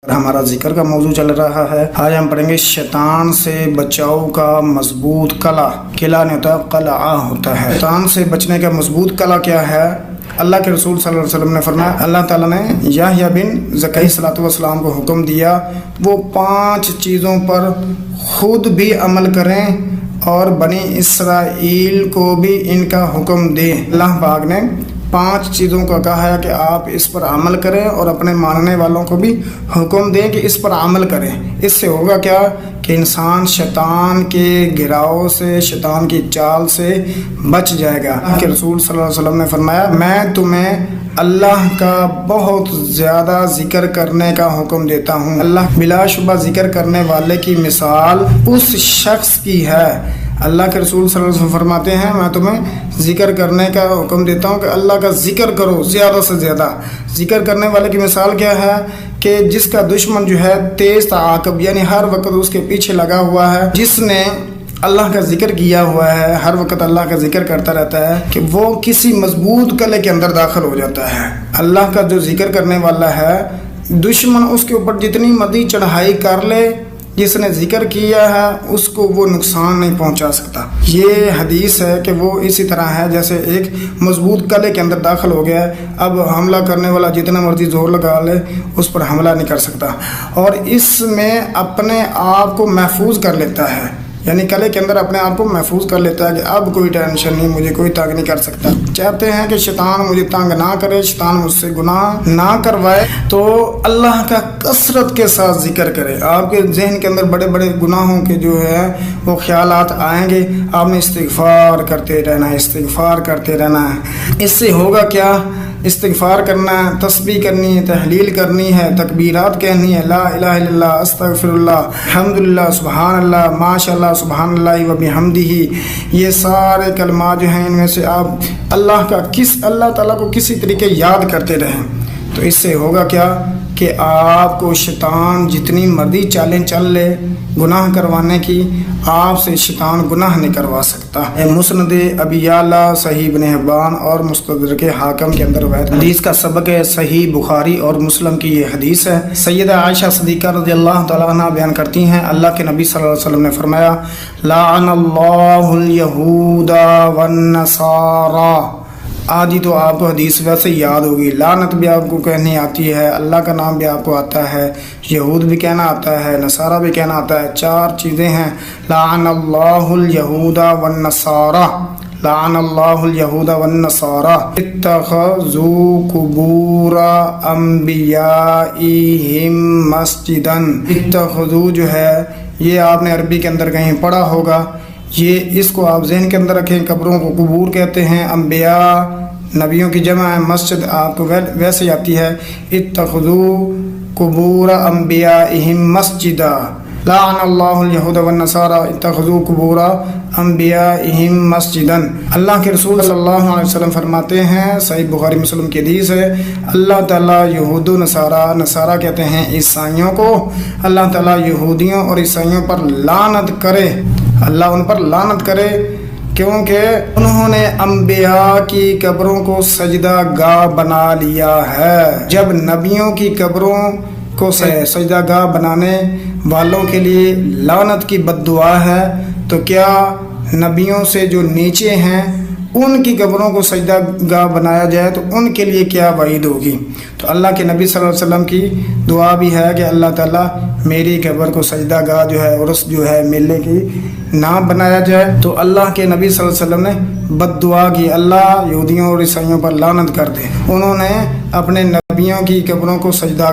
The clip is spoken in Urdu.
ہمارا ذکر کا موضوع چل رہا ہے۔ آج ہم پڑھیں گے شیطان سے بچاؤ کا مضبوط قلعہ نہیں ہوتا، قلعہ ہوتا ہے۔ شیطان سے بچنے کا مضبوط قلعہ کیا ہے؟ اللہ کے رسول صلی اللہ علیہ وسلم نے فرمایا، اللہ تعالیٰ نے یحییٰ بن زکریا صلی اللہ علیہ وسلم کو حکم دیا وہ 5 چیزوں پر خود بھی عمل کریں اور بنی اسرائیل کو بھی ان کا حکم دیں۔ اللہ پاک نے 5 چیزوں کا کہا ہے کہ آپ اس پر عمل کریں اور اپنے ماننے والوں کو بھی حکم دیں کہ اس پر عمل کریں۔ اس سے ہوگا کیا کہ انسان شیطان کے گراؤ سے، شیطان کی چال سے بچ جائے گا۔ کہ رسول صلی اللہ علیہ وسلم نے فرمایا، میں تمہیں اللہ کا بہت زیادہ ذکر کرنے کا حکم دیتا ہوں۔ اللہ بلا شبہ ذکر کرنے والے کی مثال اس شخص کی ہے۔ اللہ کے رسول صلی اللہ علیہ وسلم فرماتے ہیں، میں تمہیں ذکر کرنے کا حکم دیتا ہوں کہ اللہ کا ذکر کرو زیادہ سے زیادہ۔ ذکر کرنے والے کی مثال کیا ہے کہ جس کا دشمن جو ہے تیز تعاقب، یعنی ہر وقت اس کے پیچھے لگا ہوا ہے، جس نے اللہ کا ذکر کیا ہوا ہے، ہر وقت اللہ کا ذکر کرتا رہتا ہے، کہ وہ کسی مضبوط قلعے کے اندر داخل ہو جاتا ہے۔ اللہ کا جو ذکر کرنے والا ہے، دشمن اس کے اوپر جتنی مرضی چڑھائی کر لے، جس نے ذکر کیا ہے اس کو وہ نقصان نہیں پہنچا سکتا۔ یہ حدیث ہے کہ وہ اسی طرح ہے جیسے ایک مضبوط قلعے کے اندر داخل ہو گیا ہے، اب حملہ کرنے والا جتنا مرضی زور لگا لے اس پر حملہ نہیں کر سکتا، اور اس میں اپنے آپ کو محفوظ کر لیتا ہے، یعنی قلعے کے اندر اپنے آپ کو محفوظ کر لیتا ہے کہ اب کوئی ٹینشن نہیں، مجھے کوئی تنگ نہیں کر سکتا۔ چاہتے ہیں کہ شیطان مجھے تنگ نہ کرے، شیطان مجھ سے گناہ نہ کروائے، تو اللہ کا کثرت کے ساتھ ذکر کرے۔ آپ کے ذہن کے اندر بڑے بڑے گناہوں کے جو ہے وہ خیالات آئیں گے، آپ نے استغفار کرتے رہنا ہے، استغفار کرتے رہنا ہے۔ اس سے ہوگا کیا؟ استغفار کرنا ہے، تسبیح کرنی ہے، تحلیل کرنی ہے، تکبیرات کہنی ہے، لا الہ الا اللہ، استغفر اللہ، الحمدللہ، سبحان اللہ، ماشاء اللہ، سبحان اللہ و بحمدہ۔ یہ سارے کلمات جو ہیں ان میں سے آپ اللہ تعالیٰ کو کسی طریقے یاد کرتے رہیں، تو اس سے ہوگا کیا کہ آپ کو شیطان جتنی مرضی چالیں چل لے گناہ کروانے کی، آپ سے شیطان گناہ نہیں کروا سکتا۔ مسند ابی یعلا، صحیح ابن حبان اور مستدرک حاکم کے اندر روایت حدیث کا سبق ہے۔ صحیح بخاری اور مسلم کی یہ حدیث ہے۔ سیدہ عائشہ صدیقہ رضی اللہ تعالیٰ عنہ بیان کرتی ہیں، اللہ کے نبی صلی اللہ علیہ وسلم نے فرمایا، لعن اللہ الیہود والنصارى۔ آدھی تو آپ کو حدیث ویسے یاد ہوگی، لعنت بھی آپ کو کہنی آتی ہے، اللہ کا نام بھی آپ کو آتا ہے، یہود بھی کہنا آتا ہے، نصارہ بھی کہنا آتا ہے۔ 4 چیزیں ہیں، لعن اللہ الیہود والنصارى، لعن اللہ الیہود والنصارى اتخذوا قبور انبیائہم مسجدا۔ اتخذوا جو ہے یہ آپ نے عربی کے اندر کہیں پڑھا ہوگا، یہ اس کو آپ ذہن کے اندر رکھیں، قبروں کو قبور کہتے ہیں، انبیاء نبیوں کی جمع ہے، مسجد آپ کو ویسے آتی ہے، اتخذوا قبور انبیائہم مسجدا، لعن اللہ الیہود والنصارى اتخذوا قبور انبیائہم مسجدا۔ اللہ کے رسول صلی اللہ علیہ وسلم فرماتے ہیں، صحیح بخاری مسلم کی حدیث ہے، اللہ تعالیٰ یہود و نصارہ کہتے ہیں عیسائیوں کو، اللہ تعالیٰ یہودیوں اور عیسائیوں پر لعنت کرے، اللہ ان پر لعنت کرے، کیونکہ انہوں نے انبیاء کی قبروں کو سجدہ گاہ بنا لیا ہے۔ جب نبیوں کی قبروں کو سجدہ گاہ بنانے والوں کے لیے لعنت کی بد دعا ہے، تو کیا نبیوں سے جو نیچے ہیں ان کی قبروں کو سجدہ گاہ بنایا جائے تو ان کے لیے کیا وعید ہوگی۔ تو اللہ کے نبی صلی اللہ علیہ وسلم کی دعا بھی ہے کہ اللہ تعالیٰ میری قبر کو سجدہ گاہ جو ہے عرس جو ہے میلے کی نہ بنایا جائے، تو اللہ کے نبی صلی اللہ علیہ وسلم نے بد دعا کی، اللہ یہودیوں اور عیسائیوں پر لعنت کر دے، انہوں نے اپنے نبیوں کی قبروں کو سجدہ گاہ